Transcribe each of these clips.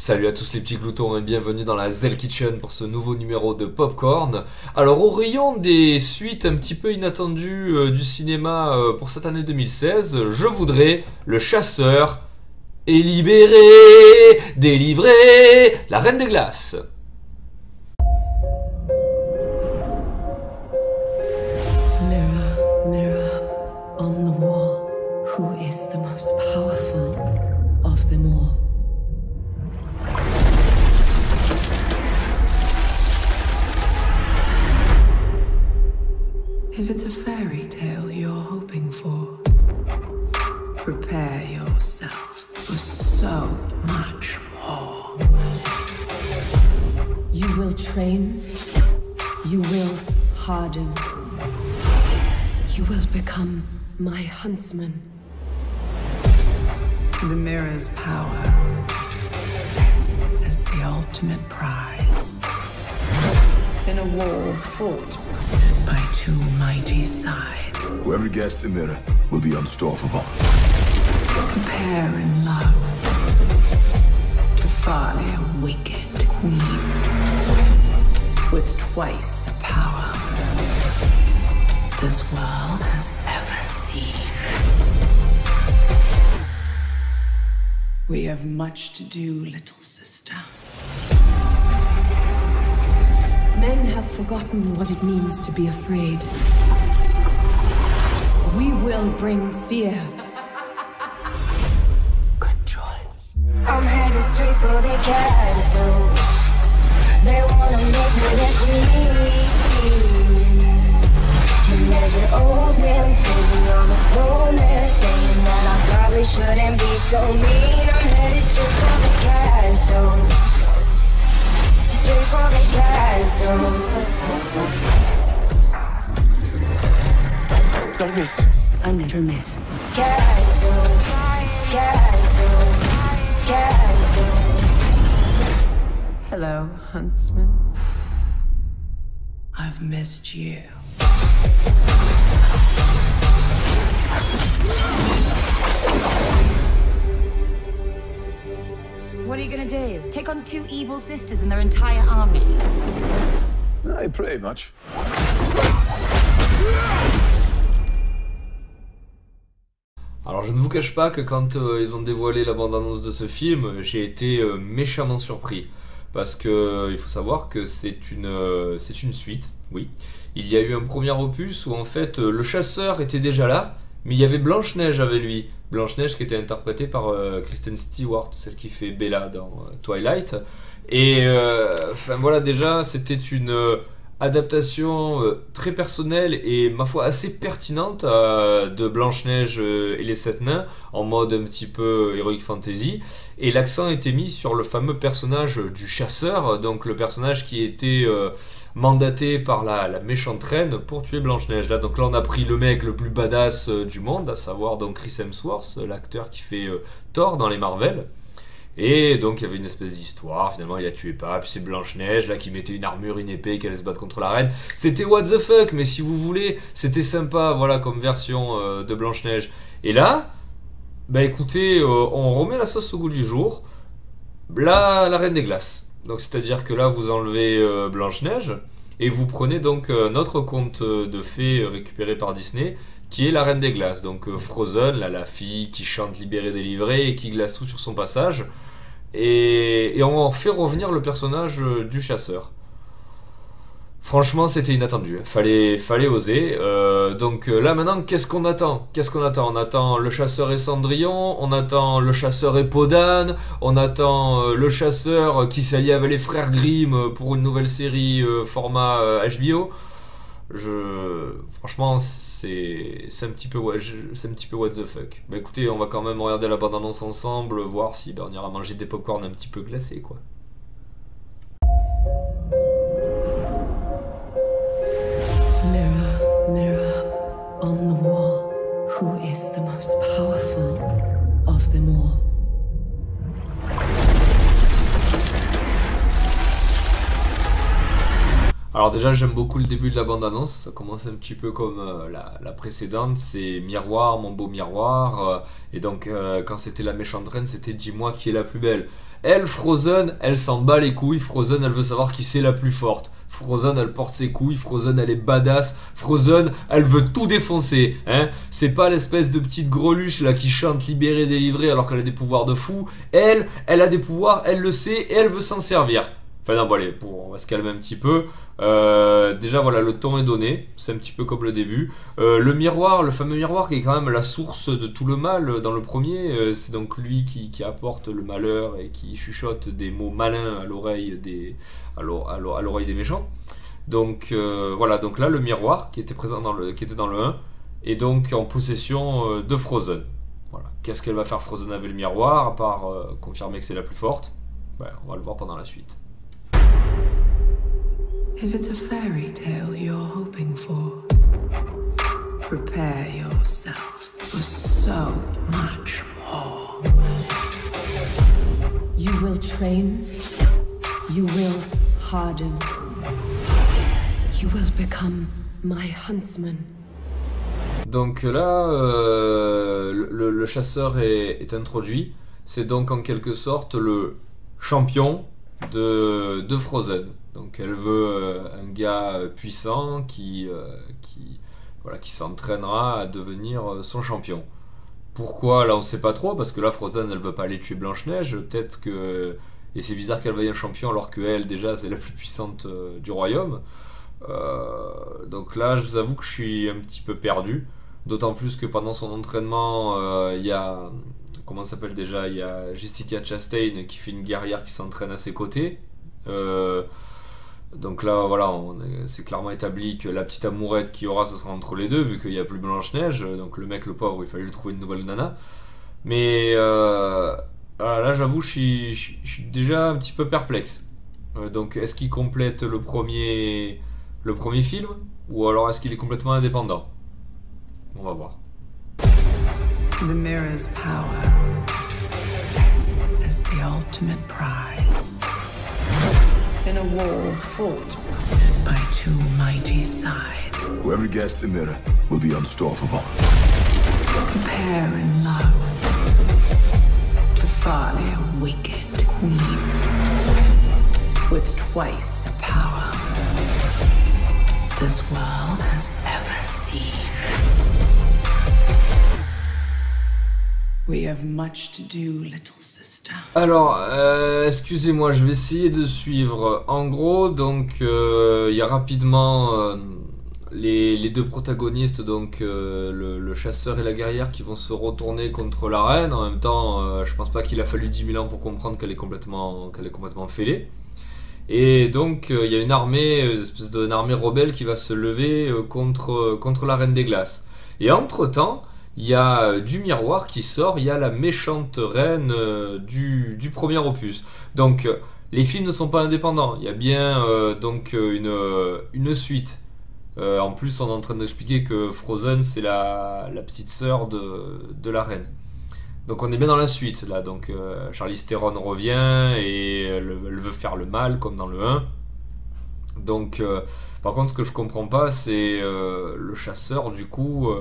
Salut à tous les petits gloutons et bienvenue dans la Zell Kitchen pour ce nouveau numéro de Popcorn. Alors au rayon des suites un petit peu inattendues du cinéma pour cette année 2016, je voudrais Le Chasseur et délivrer la Reine des Glaces. Mirror, mirror on the wall, who is the most powerful of them all? If it's a fairy tale you're hoping for, prepare yourself for so much more. You will train, you will harden, you will become my huntsman. The mirror's power is the ultimate prize in a war fought by two mighty sides. Whoever gets the mirror will be unstoppable. Prepare in love to defy a wicked queen with twice the power this world has ever seen. We have much to do, little sister. Men have forgotten what it means to be afraid. We will bring fear. Good choice. I'm headed straight for the castle. They wanna make me their queen. And there's an old man sitting on a grown man saying that I probably shouldn't be so mean. I'm headed straight for the castle. Straight for the castle. Don't miss. I never miss. Castle, castle, castle. Hello, huntsman. I've missed you. What are you gonna do? Take on two evil sisters and their entire army? I pray much. Alors je ne vous cache pas que quand ils ont dévoilé la bande-annonce de ce film, j'ai été méchamment surpris. Parce que il faut savoir que c'est une suite, oui. Il y a eu un premier opus où en fait le chasseur était déjà là, mais il y avait Blanche-Neige avec lui. Blanche-Neige qui était interprétée par Kristen Stewart, celle qui fait Bella dans Twilight. Et enfin voilà, déjà c'était une adaptation très personnelle et ma foi assez pertinente de Blanche-Neige et les Sept Nains en mode un petit peu heroic fantasy, et l'accent était mis sur le fameux personnage du chasseur, donc le personnage qui était mandaté par la méchante reine pour tuer Blanche-Neige. Là, donc là on a pris le mec le plus badass du monde, à savoir donc Chris Hemsworth, l'acteur qui fait Thor dans les Marvel. Et donc il y avait une espèce d'histoire, finalement il la tuait pas, puis c'est Blanche-Neige là qui mettait une armure, une épée, qui allait se battre contre la reine. C'était what the fuck, mais si vous voulez, c'était sympa, voilà, comme version de Blanche-Neige. Et là, bah écoutez, on remet la sauce au goût du jour, la Reine des Glaces. Donc c'est-à-dire que là vous enlevez Blanche-Neige, et vous prenez donc notre conte de fées récupéré par Disney, qui est la Reine des Glaces. Donc Frozen, là, la fille qui chante libérée, délivrée, et qui glace tout sur son passage. Et on en fait revenir le personnage du chasseur. Franchement, c'était inattendu. Fallait oser. Donc là, maintenant, qu'est-ce qu'on attend? On attend le chasseur et Cendrillon, on attend le chasseur et Podane, on attend le chasseur qui s'allie avec les frères Grimm pour une nouvelle série format HBO. Franchement, c'est un petit peu what the fuck. Bah écoutez, on va quand même regarder la bande-annonce ensemble, voir si on ira manger des popcorn un petit peu glacés, quoi. Mirror, mirror on the wall, who is the most powerful of them all? Alors Alors déjà j'aime beaucoup le début de la bande-annonce, ça commence un petit peu comme la précédente, c'est miroir, mon beau miroir, et donc quand c'était la méchante reine, c'était dis-moi qui est la plus belle. Elle, Frozen, elle s'en bat les couilles, Frozen elle veut savoir qui c'est la plus forte. Frozen elle porte ses couilles, Frozen elle est badass, Frozen elle veut tout défoncer, hein. C'est pas l'espèce de petite greluche là qui chante libérée, délivrée alors qu'elle a des pouvoirs de fou. Elle a des pouvoirs, elle le sait et elle veut s'en servir. Enfin non bon allez, on va se calmer un petit peu. Déjà voilà, le ton est donné, c'est un petit peu comme le début. Le miroir, le fameux miroir qui est quand même la source de tout le mal dans le premier, c'est donc lui qui apporte le malheur et qui chuchote des mots malins à l'oreille à l'oreille des méchants. Donc voilà, donc là le miroir qui était présent qui était dans le 1 est donc en possession de Frozen. Voilà. Qu'est-ce qu'elle va faire Frozen avec le miroir à part confirmer que c'est la plus forte? On va le voir pendant la suite. If it's a fairy tale you're hoping for, prepare yourself for so much more. You will train, you will harden, you will become my huntsman. Donc là, le chasseur est introduit. C'est donc en quelque sorte le champion de Frozen. Donc elle veut un gars puissant qui s'entraînera à devenir son champion. Pourquoi? Là on sait pas trop, parce que là Frozen elle veut pas aller tuer Blanche-Neige, peut-être que... Et c'est bizarre qu'elle veuille un champion alors qu'elle déjà c'est la plus puissante du royaume. Donc là je vous avoue que je suis un petit peu perdu. D'autant plus que pendant son entraînement, il y a... Comment ça s'appelle déjà? Il y a Jessica Chastain qui fait une guerrière qui s'entraîne à ses côtés. Donc là, voilà, c'est clairement établi que la petite amourette qu'il y aura, ce sera entre les deux, vu qu'il n'y a plus Blanche-Neige. Donc le mec, le pauvre, il fallait lui trouver une nouvelle nana. Mais là, j'avoue, je suis déjà un petit peu perplexe. Donc est-ce qu'il complète le premier film? Ou alors est-ce qu'il est complètement indépendant? On va voir. The mirror's power is the ultimate prize. In a war fought by two mighty sides. Whoever gets the mirror will be unstoppable. Prepare in love to fight a wicked queen with twice the power this world has ever seen. We have much to do, little sister. Alors, excusez-moi, je vais essayer de suivre. En gros, donc, il y a rapidement les deux protagonistes, donc le chasseur et la guerrière, qui vont se retourner contre la reine. En même temps, je pense pas qu'il a fallu 10 000 ans pour comprendre qu'elle est complètement fêlée. Et donc, il y a une espèce d'armée rebelle qui va se lever contre la Reine des Glaces. Et entre-temps, il y a du miroir qui sort, il y a la méchante reine du premier opus. Donc les films ne sont pas indépendants, il y a bien donc une suite. En plus on est en train d'expliquer que Frozen c'est la petite sœur de la reine. Donc on est bien dans la suite là, donc Charlize Theron revient et elle veut faire le mal comme dans le 1. Donc par contre ce que je comprends pas c'est le chasseur du coup...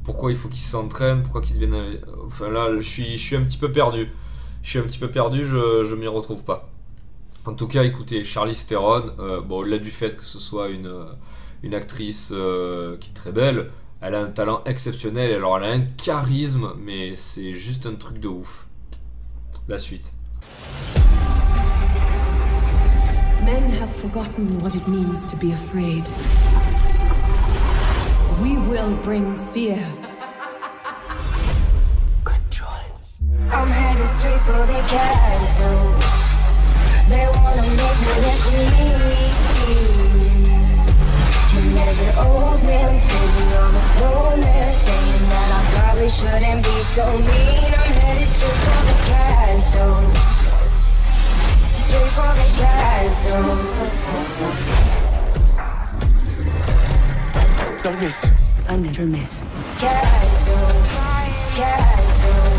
pourquoi il faut qu'il s'entraîne, pourquoi qu'il devienne... Enfin là, je suis un petit peu perdu. Je m'y retrouve pas. En tout cas, écoutez, Charlize Theron, bon, au-delà du fait que ce soit une actrice qui est très belle, elle a un talent exceptionnel, alors elle a un charisme, mais c'est juste un truc de ouf. La suite. Men have forgotten what it means to be afraid. We will bring fear. Good choice. I'm headed straight for the castle. They wanna make me their queen. And there's an old man sitting on a corner saying that I probably shouldn't be so mean. I'm headed straight for the castle. Straight for the castle. Don't miss. I never miss. Castle, castle,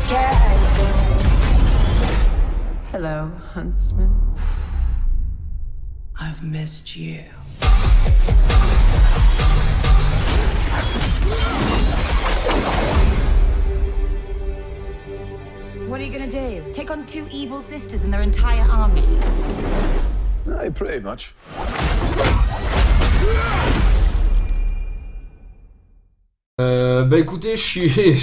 castle. Hello, huntsman. I've missed you. What are you gonna do? Take on 2 evil sisters and their entire army? I pray much. Bah écoutez, je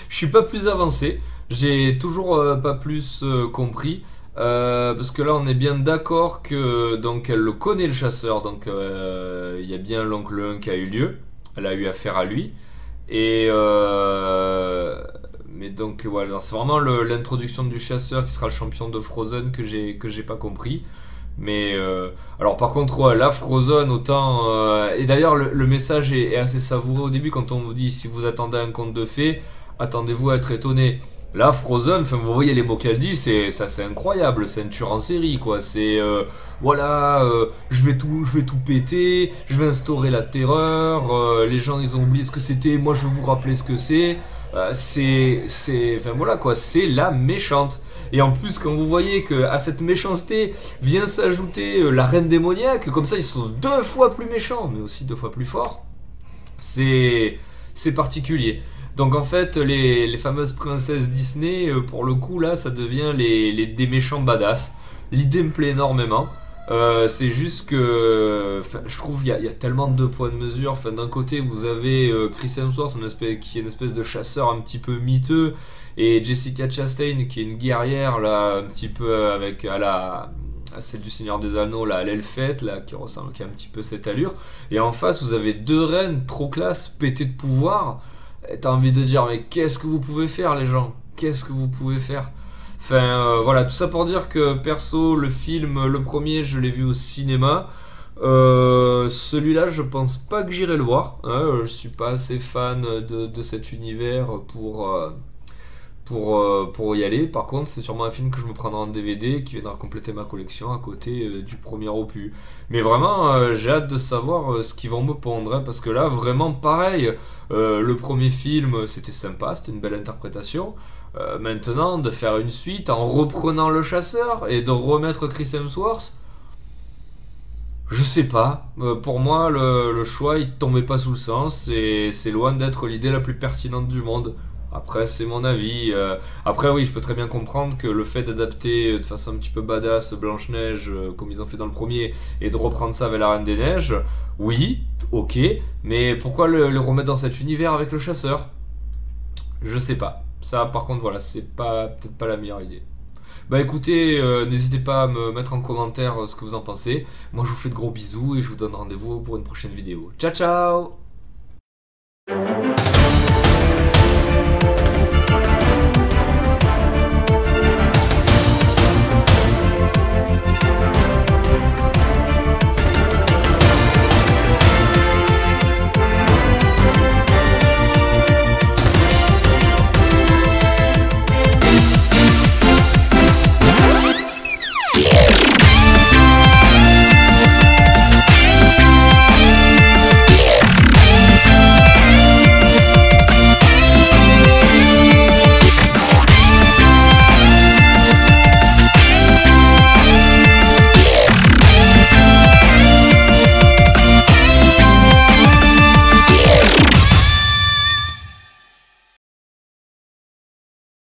suis pas plus avancé. J'ai toujours pas plus compris. Parce que là, on est bien d'accord que donc elle le connaît le chasseur. Donc il y a bien l'oncle 1 qui a eu lieu. Elle a eu affaire à lui. Et mais donc voilà, c'est vraiment l'introduction du chasseur qui sera le champion de Frozen que j'ai pas compris. Mais alors par contre ouais, là Frozen autant et d'ailleurs le message est assez savoureux au début quand on vous dit si vous attendez un conte de fées, attendez-vous à être étonné. Là Frozen, enfin vous voyez les mots qu'elle dit, c'est incroyable, c'est un tueur en série quoi. C'est voilà, je vais tout péter, je vais instaurer la terreur, les gens ils ont oublié ce que c'était, moi je vais vous rappeler ce que c'est. Enfin voilà quoi, c'est la méchante. Et en plus quand vous voyez que à cette méchanceté vient s'ajouter la reine démoniaque, comme ça ils sont 2 fois plus méchants, mais aussi 2 fois plus forts. C'est particulier. Donc en fait les fameuses princesses Disney, pour le coup là ça devient des méchants badass. L'idée me plaît énormément. C'est juste que je trouve qu'il y a tellement de points de mesure. Enfin, d'un côté vous avez Chris Hemsworth qui est une espèce de chasseur un petit peu miteux, et Jessica Chastain qui est une guerrière là un petit peu avec à celle du Seigneur des Anneaux là, à l'Elfette là, qui a un petit peu cette allure. Et en face vous avez 2 reines trop classe, pétées de pouvoir. Et t'as envie de dire mais qu'est-ce que vous pouvez faire les gens? Qu'est-ce que vous pouvez faire? Enfin voilà, tout ça pour dire que perso le film, le premier je l'ai vu au cinéma. Celui-là je pense pas que j'irai le voir, hein, je suis pas assez fan de cet univers pour y aller. Par contre c'est sûrement un film que je me prendrai en DVD qui viendra compléter ma collection à côté du premier opus. Mais vraiment j'ai hâte de savoir ce qu'ils vont me pondre, hein, parce que là vraiment pareil, le premier film c'était sympa, c'était une belle interprétation. Maintenant de faire une suite en reprenant le chasseur et de remettre Chris Hemsworth, je sais pas, pour moi le choix il tombait pas sous le sens et c'est loin d'être l'idée la plus pertinente du monde. Après c'est mon avis. Après oui je peux très bien comprendre que le fait d'adapter de façon un petit peu badass Blanche-Neige comme ils ont fait dans le premier et de reprendre ça avec la Reine des Neiges, oui, ok, mais pourquoi le remettre dans cet univers avec le chasseur? Je sais pas. Ça par contre voilà, c'est peut-être pas la meilleure idée. Bah écoutez, n'hésitez pas à me mettre en commentaire ce que vous en pensez. Moi je vous fais de gros bisous et je vous donne rendez-vous pour une prochaine vidéo. Ciao ciao!